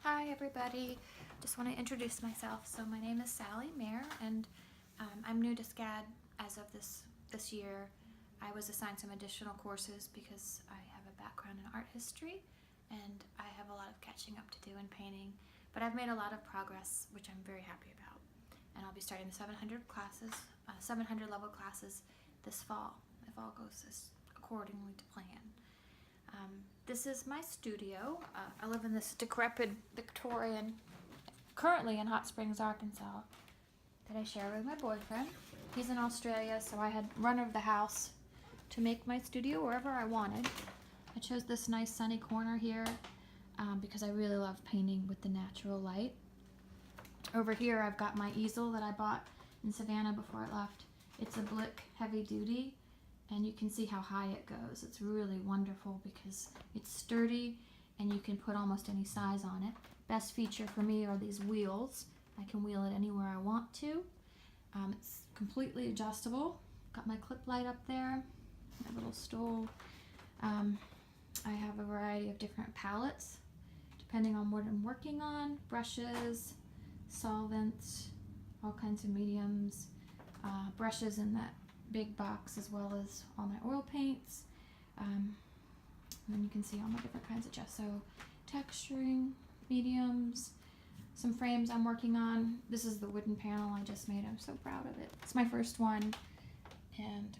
Hi everybody, just want to introduce myself. So my name is Sally Mayer and I'm new to SCAD as of this year. I was assigned some additional courses because I have a background in art history and I have a lot of catching up to do in painting, but I've made a lot of progress, which I'm very happy about. And I'll be starting the 700 level classes this fall, if all goes accordingly to plan. This is my studio. I live in this decrepit Victorian, currently in Hot Springs, Arkansas, that I share with my boyfriend. He's in Australia, so I had run of the house to make my studio wherever I wanted. I chose this nice sunny corner here because I really love painting with the natural light. Over here I've got my easel that I bought in Savannah before I left. It's a Blick heavy duty. And you can see how high it goes. It's really wonderful because it's sturdy and you can put almost any size on it. Best feature for me are these wheels. I can wheel it anywhere I want to. It's completely adjustable. Got my clip light up there, my little stool. I have a variety of different palettes depending on what I'm working on. Brushes, solvents, all kinds of mediums, brushes in that big box, as well as all my oil paints. And then you can see all my different kinds of gesso texturing, mediums, some frames I'm working on. This is the wooden panel I just made. I'm so proud of it. It's my first one, and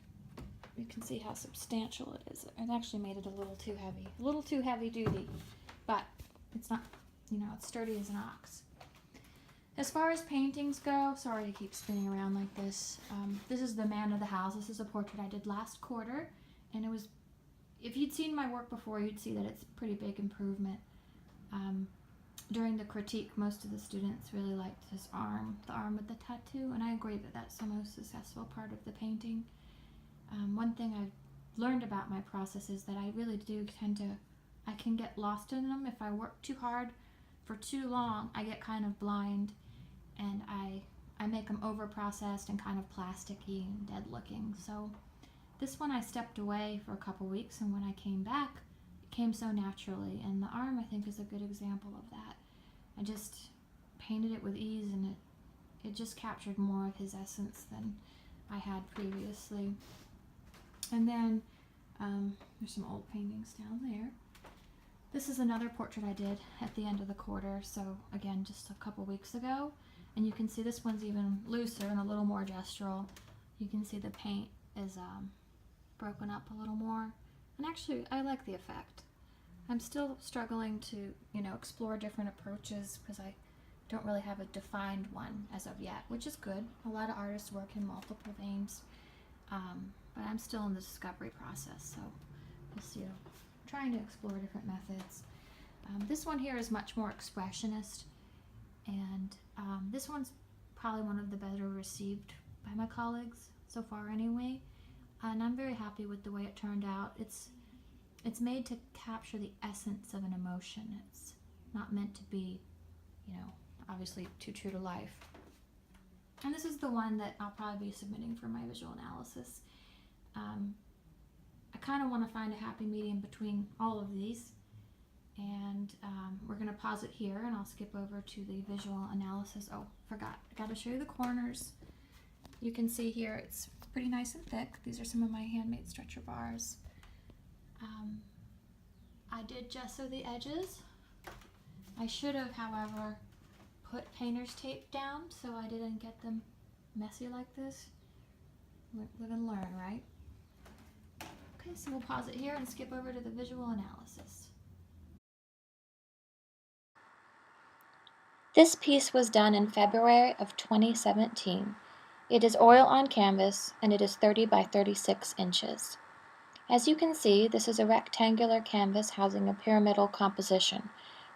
you can see how substantial it is. I actually made it a little too heavy duty, but it's not, it's sturdy as an ox. As far as paintings go, sorry to keep spinning around like this. This is the man of the house. This is a portrait I did last quarter, and it was, if you'd seen my work before, you'd see that it's a pretty big improvement. During the critique, most of the students really liked his arm, the arm with the tattoo, and I agree that that's the most successful part of the painting. One thing I've learned about my process is that I really do I can get lost in them. If I work too hard for too long, I get kind of blind, and I make them over processed and kind of plasticky and dead looking. So this one I stepped away for a couple weeks, and when I came back, it came so naturally, and the arm I think is a good example of that. I just painted it with ease, and it just captured more of his essence than I had previously. And then there's some old paintings down there. This is another portrait I did at the end of the quarter, so again, just a couple weeks ago. And you can see this one's even looser and a little more gestural. You can see the paint is broken up a little more. And actually, I like the effect. I'm still struggling to, explore different approaches because I don't really have a defined one as of yet, which is good. A lot of artists work in multiple veins, but I'm still in the discovery process, so we'll see. Trying to explore different methods. This one here is much more expressionist, and this one's probably one of the better received by my colleagues so far anyway, and I'm very happy with the way it turned out. It's made to capture the essence of an emotion. It's not meant to be, obviously too true to life. And this is the one that I'll probably be submitting for my visual analysis. I kind of want to find a happy medium between all of these, and we're going to pause it here, and I'll skip over to the visual analysis. Oh, forgot. I got to show you the corners. You can see here it's pretty nice and thick. These are some of my handmade stretcher bars. I did gesso the edges. I should have, however, put painter's tape down so I didn't get them messy like this. Live and learn, right? Okay, so we'll pause it here and skip over to the visual analysis. This piece was done in February of 2017. It is oil on canvas, and it is 30 by 36 inches. As you can see, this is a rectangular canvas housing a pyramidal composition,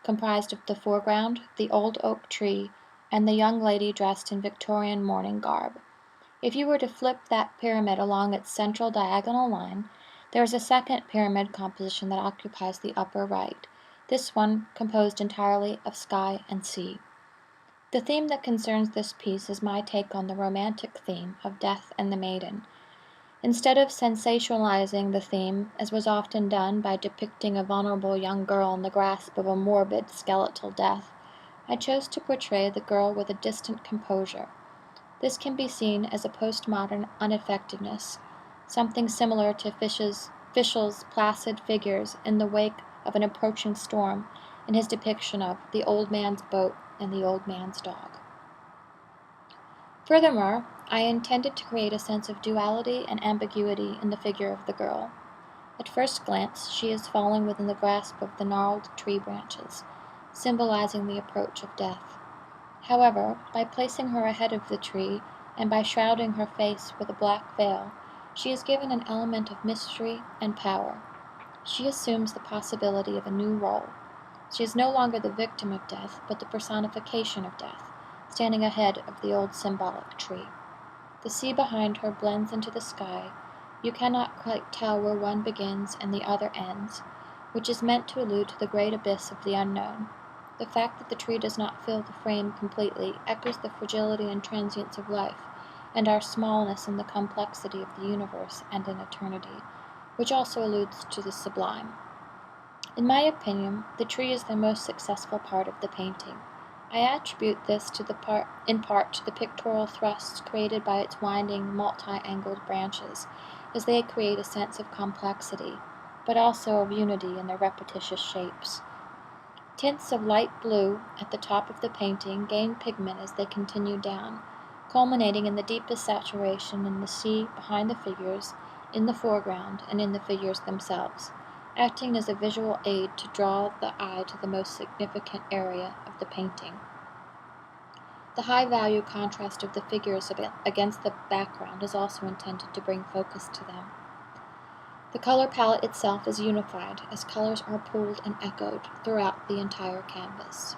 comprised of the foreground, the old oak tree, and the young lady dressed in Victorian mourning garb. If you were to flip that pyramid along its central diagonal line, there is a second pyramid composition that occupies the upper right, this one composed entirely of sky and sea. The theme that concerns this piece is my take on the romantic theme of death and the maiden. Instead of sensationalizing the theme, as was often done by depicting a vulnerable young girl in the grasp of a morbid skeletal death, I chose to portray the girl with a distant composure. This can be seen as a postmodern unaffectedness, something similar to Fischl's placid figures in the wake of an approaching storm in his depiction of The Old Man's Boat and the Old Man's Dog. Furthermore, I intended to create a sense of duality and ambiguity in the figure of the girl. At first glance, she is falling within the grasp of the gnarled tree branches, symbolizing the approach of death. However, by placing her ahead of the tree and by shrouding her face with a black veil, she is given an element of mystery and power. She assumes the possibility of a new role. She is no longer the victim of death, but the personification of death, standing ahead of the old symbolic tree. The sea behind her blends into the sky. You cannot quite tell where one begins and the other ends, which is meant to allude to the great abyss of the unknown. The fact that the tree does not fill the frame completely echoes the fragility and transience of life, and our smallness in the complexity of the universe and in eternity, which also alludes to the sublime. In my opinion, the tree is the most successful part of the painting. I attribute this in part to the pictorial thrusts created by its winding, multi-angled branches, as they create a sense of complexity, but also of unity in their repetitious shapes. Tints of light blue at the top of the painting gain pigment as they continue down, culminating in the deepest saturation in the sea behind the figures, in the foreground, and in the figures themselves, acting as a visual aid to draw the eye to the most significant area of the painting. The high-value contrast of the figures against the background is also intended to bring focus to them. The color palette itself is unified, as colors are pulled and echoed throughout the entire canvas.